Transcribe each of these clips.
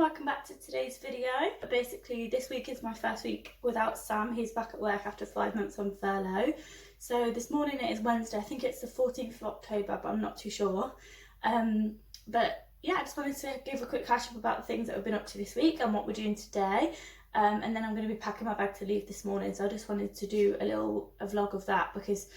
welcome back to today's video. Basically this week is my first week without Sam. He's back at work after 5 months on furlough. So this morning it is Wednesday, I think it's the 14th of October, but I'm not too sure. But yeah, I just wanted to give a quick catch up about the things that we've been up to this week and what we're doing today. And then I'm going to be packing my bag to leave this morning, so I just wanted to do a vlog of that because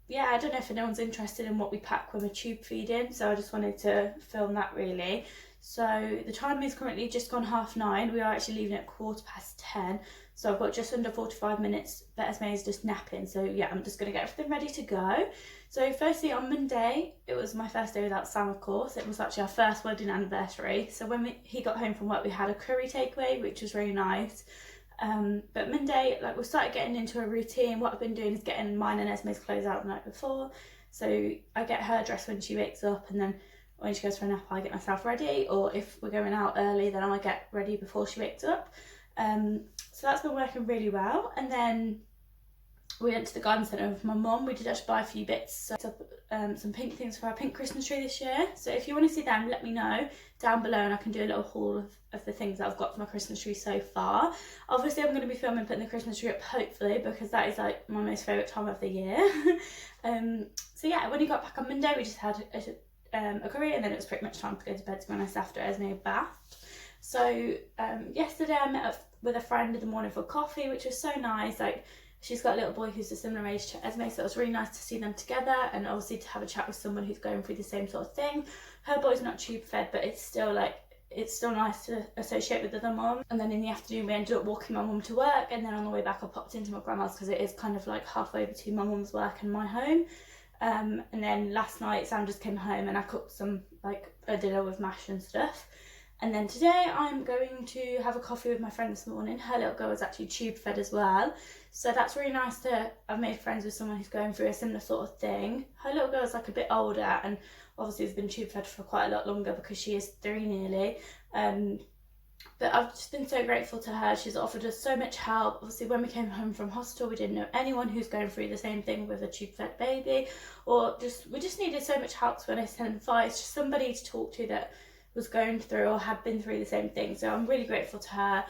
yeah, I don't know if anyone's interested in what we pack when we're tube feeding, so I just wanted to film that really. So the time is currently just gone 9:30. We are actually leaving at 10:15, so I've got just under 45 minutes, but Esme is just napping, so yeah, I'm just going to get everything ready to go. So firstly, on Monday, it was my first day without Sam, of course. It was actually our first wedding anniversary, so when he got home from work, we had a curry takeaway, which was really nice. But Monday, like, we started getting into a routine. What I've been doing is getting mine and Esme's clothes out the night before, so I get her dressed when she wakes up, and then when she goes for a nap I get myself ready, or if we're going out early then I get ready before she wakes up. So that's been working really well. And then we went to the garden centre with my mum. We did actually buy a few bits, so some pink things for our pink Christmas tree this year. So if you want to see them, let me know down below and I can do a little haul of the things that I've got for my Christmas tree so far. Obviously I'm going to be filming putting the Christmas tree up, hopefully, because that is like my most favourite time of the year. So yeah, when we got back on Monday we just had a curry, and then it was pretty much time to go to bed, to be honest, after Esme had bathed. So yesterday I met up with a friend in the morning for coffee, which was so nice. Like, she's got a little boy who's a similar age to Esme, so it was really nice to see them together and obviously to have a chat with someone who's going through the same sort of thing. Her boy's not tube fed, but it's still nice to associate with other mums. And then in the afternoon we ended up walking my mum to work, and then on the way back I popped into my grandma's because it is kind of like halfway between my mum's work and my home. And then last night Sam just came home and I cooked some, like, a dinner with mash and stuff. And then today I'm going to have a coffee with my friend this morning. Her little girl is actually tube fed as well, so that's really nice to have made friends with someone who's going through a similar sort of thing. Her little girl is like a bit older and obviously has been tube fed for quite a lot longer because she is 3 nearly. But I've just been so grateful to her. She's offered us so much help. Obviously when we came home from hospital we didn't know anyone who's going through the same thing with a tube fed baby, or we just needed so much help, to be honest, and advice, just somebody to talk to that was going through or had been through the same thing. So I'm really grateful to her.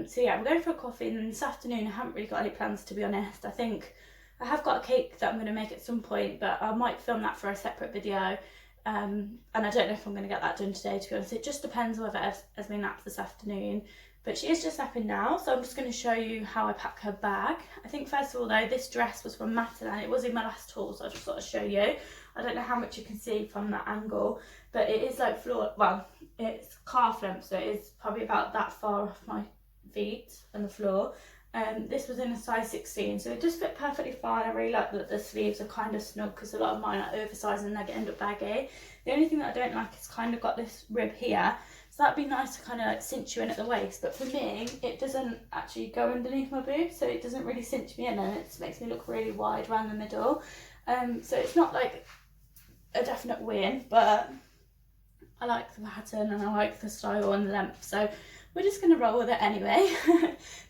So yeah, I'm going for a coffee, and then this afternoon I haven't really got any plans, to be honest. I think I have got a cake that I'm going to make at some point, but I might film that for a separate video. And I don't know if I'm going to get that done today, to be honest. It just depends whether Esme naps this afternoon, but she is just napping now, so I'm just going to show you how I pack her bag. I think first of all though, this dress was from Matalan. It was in my last haul, so I just thought I'd show you. I don't know how much you can see from that angle, but it is like it's calf length, so it is probably about that far off my feet and the floor. This was in a size 16, so it does fit perfectly fine. I really like that the sleeves are kind of snug because a lot of mine are oversized and they end up baggy. The only thing that I don't like is kind of got this rib here, so that'd be nice to kind of like cinch you in at the waist, but for me it doesn't actually go underneath my boob, so it doesn't really cinch me in, and it makes me look really wide around the middle. So it's not like a definite win, but I like the pattern and I like the style and the length, so we're just going to roll with it anyway.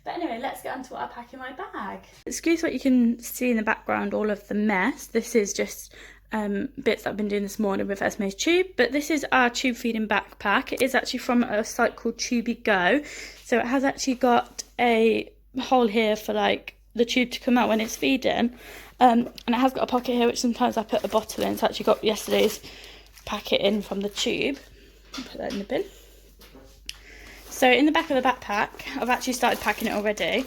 But anyway, let's get on to what I pack in my bag. Excuse what you can see in the background, all of the mess. This is just bits that I've been doing this morning with Esme's tube, but this is our tube feeding backpack. It is actually from a site called Tubey Go, so it has actually got a hole here for like the tube to come out when it's feeding, and it has got a pocket here which sometimes I put a bottle in. It's actually got yesterday's packet in from the tube. I'll put that in the bin. So in the back of the backpack, I've actually started packing it already.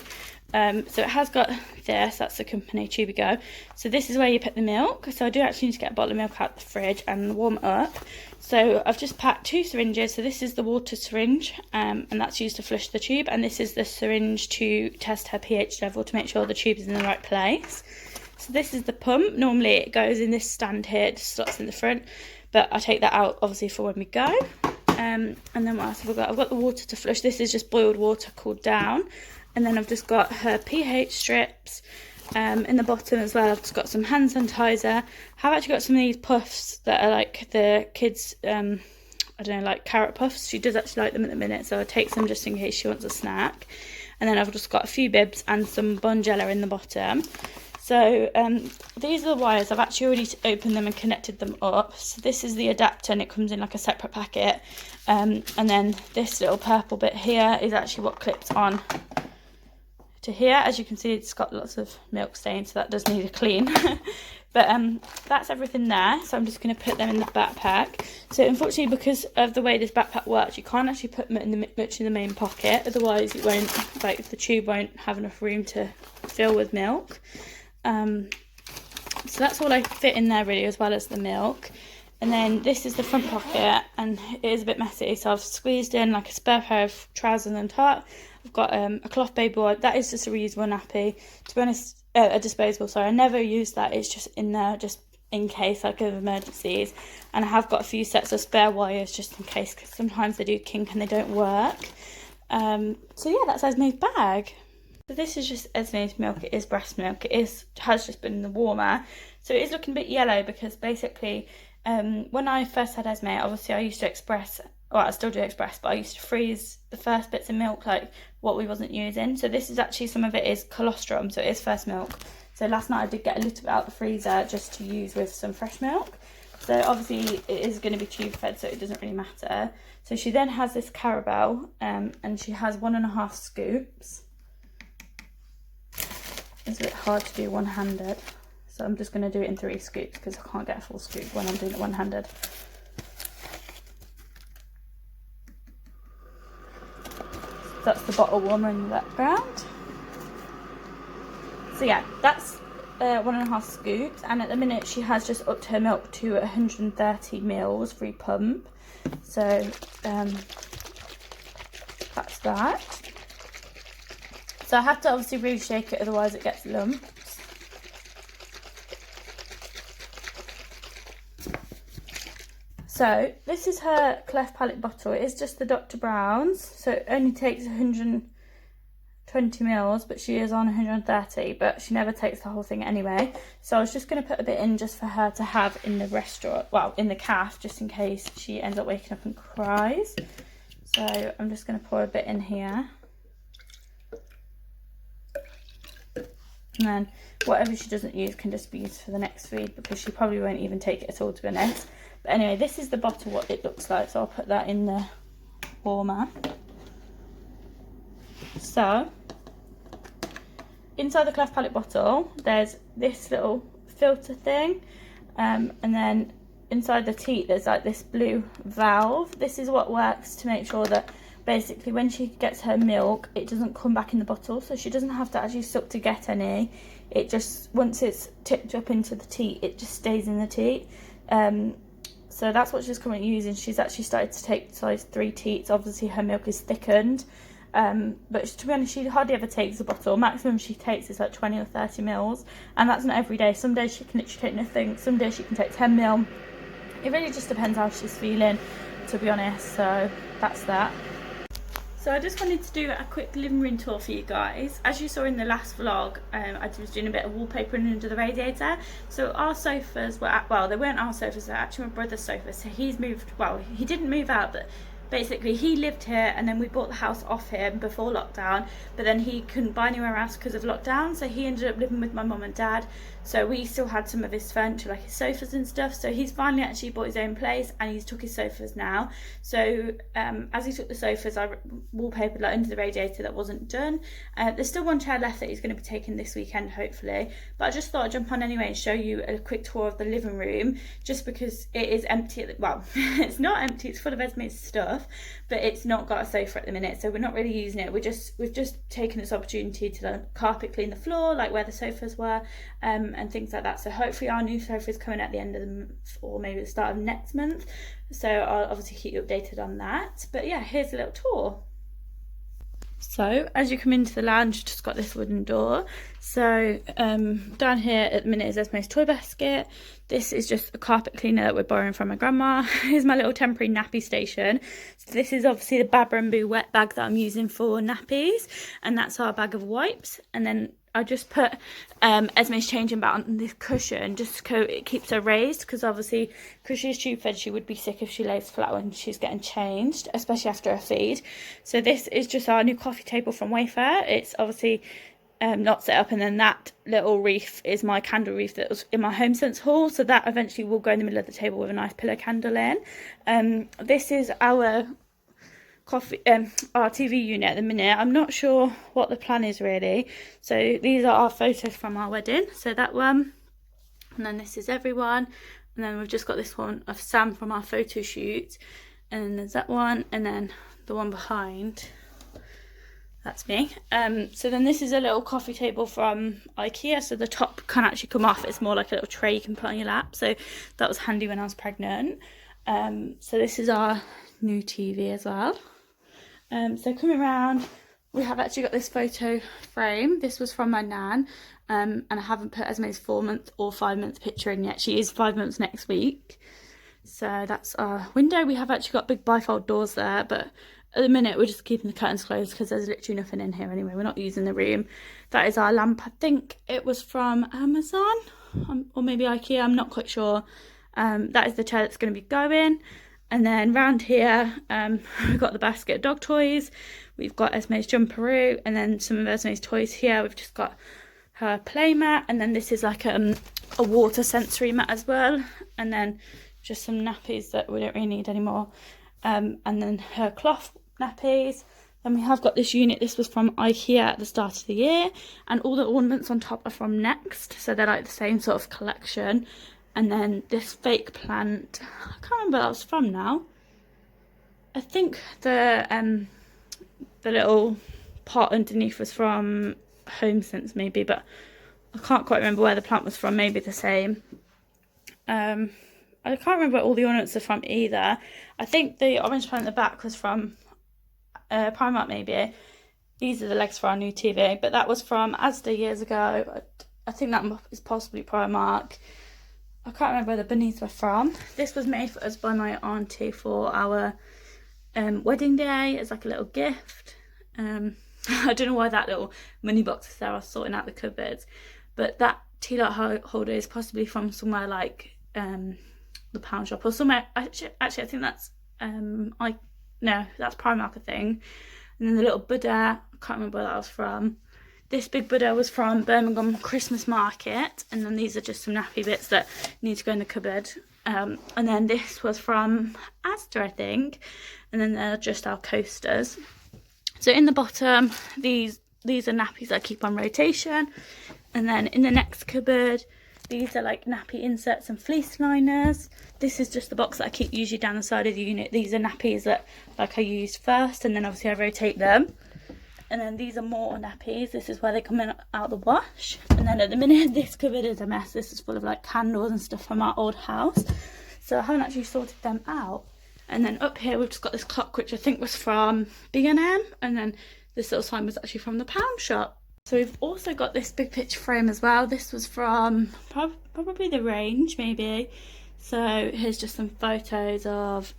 So it has got this, that's the company Tubey Go. So this is where you put the milk. So I do actually need to get a bottle of milk out the fridge and warm it up. So I've just packed 2 syringes. So this is the water syringe, and that's used to flush the tube. And this is the syringe to test her pH level to make sure the tube is in the right place. So this is the pump. Normally it goes in this stand here, it just slots in the front. But I take that out obviously for when we go. And then what else have I got? I've got the water to flush. This is just boiled water cooled down. And then I've just got her pH strips in the bottom as well. I've just got some hand sanitizer. I've actually got some of these puffs that are like the kids, I don't know, like carrot puffs. She does actually like them at the minute, so I'll take some just in case she wants a snack. And then I've just got a few bibs and some Bonjela in the bottom. So these are the wires. I've actually already opened them and connected them up. So this is the adapter, and it comes in like a separate packet. And then this little purple bit here is actually what clips on to here. As you can see, it's got lots of milk stain, so that does need a clean. But that's everything there. So I'm just going to put them in the backpack. So unfortunately, because of the way this backpack works, you can't actually put them much in the main pocket. Otherwise, it won't, like, the tube won't have enough room to fill with milk. So that's all I fit in there really, as well as the milk. And then this is the front pocket, and it is a bit messy, so I've squeezed in like a spare pair of trousers and top. I've got a cloth baby board. That is just a reusable nappy. To be honest, a disposable, sorry. I never use that. It's just in there just in case, like, of emergencies. And I have got a few sets of spare wires just in case, because sometimes they do kink and they don't work. So yeah, that's Esme's bag. So this is just Esme's milk. It is breast milk. Has just been in the warmer. So it is looking a bit yellow because basically when I first had Esme, obviously I used to express, well, I still do express, but I used to freeze the first bits of milk, like what we wasn't using. So this is actually, some of it is colostrum, so it is first milk. So last night I did get a little bit out of the freezer just to use with some fresh milk. So obviously it is going to be tube fed, so it doesn't really matter. So she then has this Carabelle, and she has 1.5 scoops. It's a bit hard to do one-handed, so I'm just going to do it in 3 scoops because I can't get a full scoop when I'm doing it one-handed. That's the bottle warmer in the background. So yeah, that's 1.5 scoops, and at the minute she has just upped her milk to 130 mils free pump. So that's that. So I have to obviously really shake it, otherwise it gets lumps. So this is her cleft palate bottle. It is just the Dr. Brown's, so it only takes 120 mils, but she is on 130, but she never takes the whole thing anyway. So I was just going to put a bit in just for her to have in the restaurant, well, in the calf, just in case she ends up waking up and cries. So I'm just going to pour a bit in here. And then whatever she doesn't use can just be used for the next feed, because she probably won't even take it at all, to be honest. But anyway, this is the bottle, what it looks like. So I'll put that in the warmer. So inside the cleft palate bottle, there's this little filter thing. And then inside the teat, there's like this blue valve. This is what works to make sure that basically when she gets her milk, it doesn't come back in the bottle, so she doesn't have to actually suck to get any. It just, once it's tipped up into the teat, it just stays in the teat. So that's what she's currently using. She's actually started to take size 3 teats. Obviously her milk is thickened, but to be honest, she hardly ever takes a bottle. Maximum she takes is like 20 or 30 mils, and that's not every day. Some days she can literally take nothing, some days she can take 10 mil. It really just depends how she's feeling, to be honest. So that's that. So I just wanted to do a quick living room tour for you guys. As you saw in the last vlog, I was doing a bit of wallpapering under the radiator. So our sofas were, well, they weren't our sofas, they're actually my brother's sofas. So he's moved, well, he didn't move out, but basically he lived here, and then we bought the house off him before lockdown, but then he couldn't buy anywhere else because of lockdown, so he ended up living with my mum and dad. So we still had some of his furniture, like his sofas and stuff. So he's finally actually bought his own place, and he's took his sofas now. So as he took the sofas, I wallpapered like under the radiator that wasn't done. There's still one chair left that he's going to be taking this weekend, hopefully, but I just thought I'd jump on anyway and show you a quick tour of the living room, just because it is empty. Well, it's not empty, it's full of Esme's stuff, but it's not got a sofa at the minute, so we're not really using it. We've just taken this opportunity to carpet clean the floor, like where the sofas were, and things like that. So hopefully our new sofa is coming at the end of the month, or maybe the start of next month, so I'll obviously keep you updated on that. But yeah, here's a little tour. So as you come into the lounge, you've just got this wooden door. So down here at the minute is Esme's toy basket. This is just a carpet cleaner that we're borrowing from my grandma. Here's my little temporary nappy station. So this is obviously the Babrambu wet bag that I'm using for nappies, and that's our bag of wipes. And then I just put Esme's changing bag on this cushion just so it keeps her raised, because obviously because she's tube fed, she would be sick if she lays flat when she's getting changed, especially after a feed. So this is just our new coffee table from Wayfair. It's obviously knots it up, and then that little wreath is my candle wreath that was in my HomeSense haul, so that eventually will go in the middle of the table with a nice pillow candle in. This is our our TV unit at the minute. I'm not sure what the plan is really. So these are our photos from our wedding, so that one, and then this is everyone, and then we've just got this one of Sam from our photo shoot, and then there's that one, and then the one behind, that's me. So then this is a little coffee table from IKEA, so the top can actually come off. It's more like a little tray you can put on your lap, so that was handy when I was pregnant. So this is our new TV as well. So coming around, we have actually got this photo frame. This was from my nan, and I haven't put Esme's 4-month or 5-month picture in yet. She is 5 months next week. So that's our window. We have actually got big bifold doors there, but at the minute we're just keeping the curtains closed because there's literally nothing in here anyway. We're not using the room. That is our lamp. I think it was from Amazon, or maybe IKEA, I'm not quite sure. That is the chair that's going to be going. And then round here, we've got the basket of dog toys. We've got Esme's jumperoo, and then some of Esme's toys here. We've just got her play mat, and then this is like a water sensory mat as well. And then just some nappies that we don't really need anymore. And then her cloth nappies. Then we have got this unit. This was from IKEA at the start of the year, and all the ornaments on top are from Next, so they're like the same sort of collection. And then this fake plant, I can't remember where that was from now. I think the little pot underneath was from HomeSense maybe, but I can't quite remember where the plant was from. Maybe the same. I can't remember where all the ornaments are from either. I think the orange plant at the back was from Primark maybe. These are the legs for our new TV, but that was from Asda years ago. I think that is possibly Primark. I can't remember where the bunnies were from. This was made for us by my auntie for our wedding day as like a little gift. I don't know why that little money box is there. I was sorting out the cupboards, but that tea light holder is possibly from somewhere like the pound shop or somewhere. Actually, I think that's that's Primark, I think. And then the little Buddha, I can't remember where that was from. This big Buddha was from Birmingham Christmas Market, and then these are just some nappy bits that need to go in the cupboard. And then this was from Asda, I think, and then they're just our coasters. So in the bottom, these are nappies that I keep on rotation, and then in the next cupboard, these are like nappy inserts and fleece liners. This is just the box that I keep usually down the side of the unit. These are nappies that like I used first, and then obviously I rotate them. And then these are more nappies. This is where they come in out of the wash. And then at the minute, this cupboard is a mess. This is full of like candles and stuff from our old house. So I haven't actually sorted them out. And then up here, we've just got this clock, which I think was from B&M. And then this little sign was actually from the pound shop. So we've also got this big picture frame as well. This was from probably the Range, maybe. So here's just some photos of,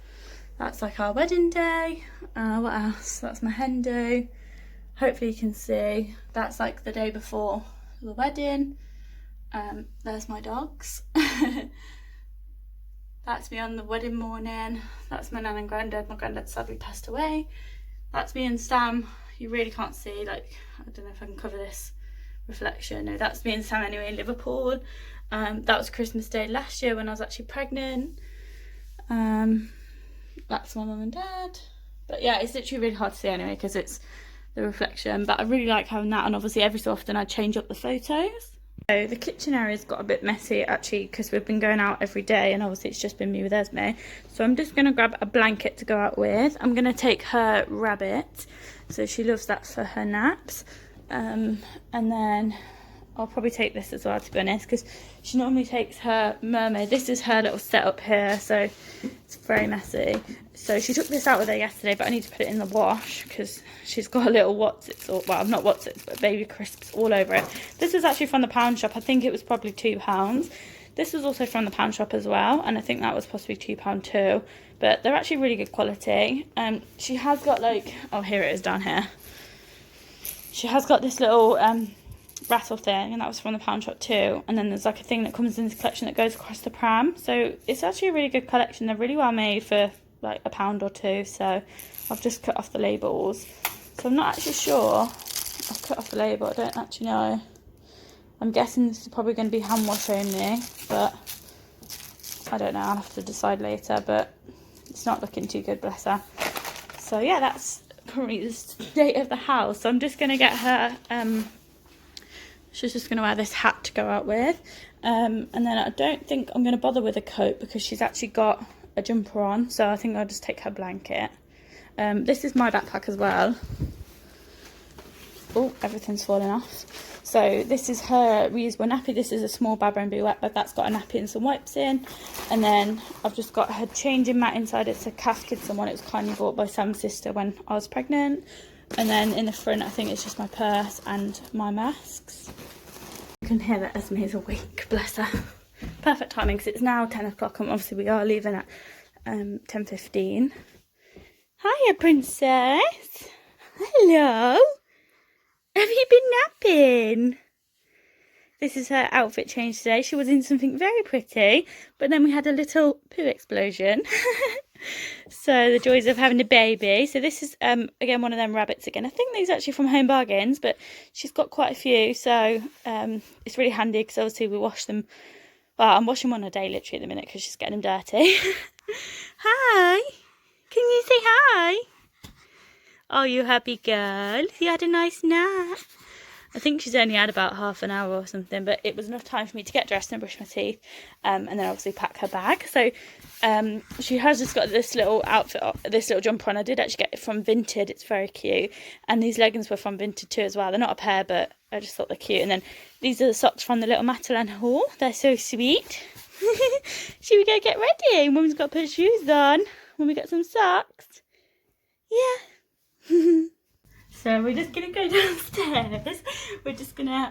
that's like our wedding day. What else? That's my hen do. Hopefully you can see, that's like the day before the wedding. There's my dogs. That's me on the wedding morning. That's my nan and granddad. My granddad sadly passed away. That's me and Sam. You really can't see, like, I don't know if I can cover this reflection. No, that's me and Sam anyway in Liverpool. That was Christmas Day last year when I was actually pregnant. That's my mum and dad. But yeah, it's literally really hard to see anyway because it's the reflection, but I really like having that, and obviously every so often I change up the photos. So the kitchen area's got a bit messy actually because we've been going out every day, and obviously it's just been me with Esme. So I'm just going to grab a blanket to go out with. I'm going to take her Rabbit, so she loves that for her naps, and then I'll probably take this as well, to be honest, because she normally takes her Mermaid. This is her little setup here, so it's very messy. So she took this out with her yesterday, but I need to put it in the wash because she's got a little well, not Wotsits, but baby crisps all over it. This is actually from the pound shop. I think it was probably £2. This was also from the pound shop as well, and I think that was possibly £2 too. But they're actually really good quality. She has got like, oh, here it is down here. She has got this little rattle thing, and that was from the pound shop too. And then there's like a thing that comes in this collection that goes across the pram. So it's actually a really good collection. They're really well made for like £1 or £2. So I've just cut off the labels. So I'm not actually sure. I I've cut off the label, I don't actually know. I'm guessing this is probably going to be hand wash only, but I don't know, I'll have to decide later, but it's not looking too good, bless her. So yeah, that's currently the state of the house. So I'm just going to get her, she's just going to wear this hat to go out with. And then I don't think I'm going to bother with a coat because she's actually got a jumper on, so I think I'll just take her blanket. This is my backpack as well. Oh, everything's falling off. So this is her reusable nappy. This is a small Bad Rainbow wet bag that's got a nappy and some wipes in. And then I've just got her changing mat inside. It's a Cath Kidston one. It was kindly bought by Sam's sister when I was pregnant. And then in the front, I think it's just my purse and my masks. You can hear that Esme is awake, bless her. Perfect timing because it's now 10 o'clock and obviously we are leaving at 10:15. Hiya, princess. Hello. Have you been napping? This is her outfit change today. She was in something very pretty, but then we had a little poo explosion. So the joys of having a baby. So this is, again, one of them rabbits again. I think these are actually from Home Bargains, but she's got quite a few. So it's really handy because obviously we wash them. Well, I'm washing one a day literally at the minute because she's getting them dirty. Hi. Can you say hi? Oh, you happy girl. You had a nice nap. I think she's only had about half an hour or something, but it was enough time for me to get dressed and brush my teeth, and then obviously pack her bag. So she has just got this little outfit, this little jumper on. I did actually get it from Vinted. It's very cute. And these leggings were from Vinted too as well. They're not a pair, but I just thought they're cute. And then these are the socks from the little Matalan haul. They're so sweet. Should we go get ready? Mum's got to put her shoes on when we get some socks. Yeah. So we're just gonna go downstairs.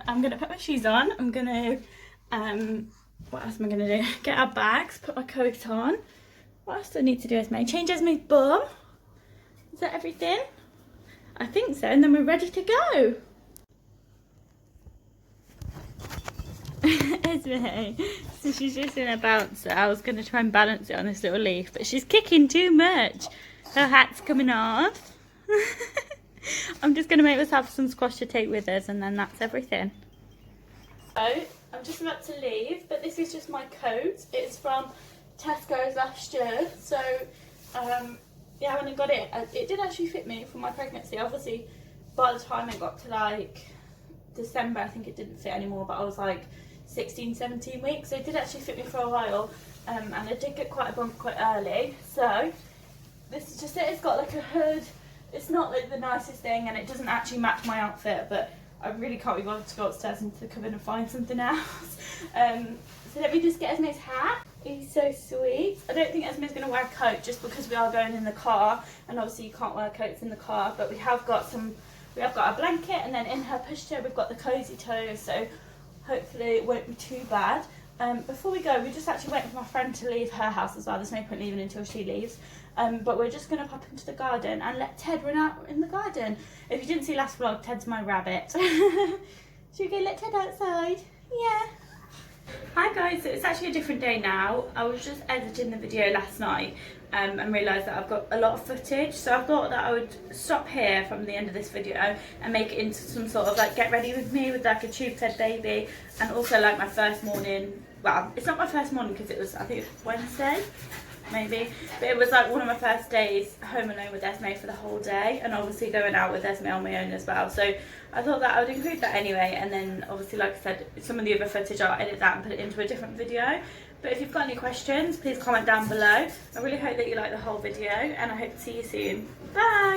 I'm gonna put my shoes on. I'm gonna what else am I gonna do? Get our bags, put my coat on. What else do I need to do, Esme? Change Esme's bum. Is that everything? I think so, and then we're ready to go. Esme, so she's just in a bouncer. I was gonna try and balance it on this little leaf, but she's kicking too much. Her hat's coming off. I'm just going to make us have some squash to take with us, and then that's everything. So I'm just about to leave, but this is just my coat. It's from Tesco's last year, so yeah, when I got it, it did actually fit me for my pregnancy. Obviously by the time it got to like December, I think it didn't fit anymore, but I was like 16-17 weeks, so it did actually fit me for a while, and I did get quite a bump quite early. So this is just it. It's got like a hood. It's not like the nicest thing, and it doesn't actually match my outfit, but I really can't be bothered to go upstairs and to come in and find something else. So let me just get Esme's hat. He's so sweet. I don't think Esme's going to wear a coat just because we are going in the car, and obviously you can't wear coats in the car, but we have got a blanket, and then in her pushchair we've got the cozy toes, so hopefully it won't be too bad. Before we go, we're just actually waiting for my friend to leave her house as well. There's no point leaving until she leaves. But we're just going to pop into the garden and let Ted run out in the garden. If you didn't see last vlog, Ted's my rabbit. Should we go let Ted outside? Yeah. Hi guys, so it's actually a different day now. I was just editing the video last night and realised that I've got a lot of footage, so I thought that I would stop here from the end of this video and make it into some sort of like get ready with me with like a tube fed baby, and also like my first morning. Well, it's not my first morning because it was, I think it was Wednesday maybe, but it was like one of my first days home alone with Esme for the whole day, and obviously going out with Esme on my own as well. So I thought that I would include that anyway, and then obviously, like I said, some of the other footage I'll edit that and put it into a different video. But if you've got any questions, please comment down below. I really hope that you like the whole video, and I hope to see you soon. Bye!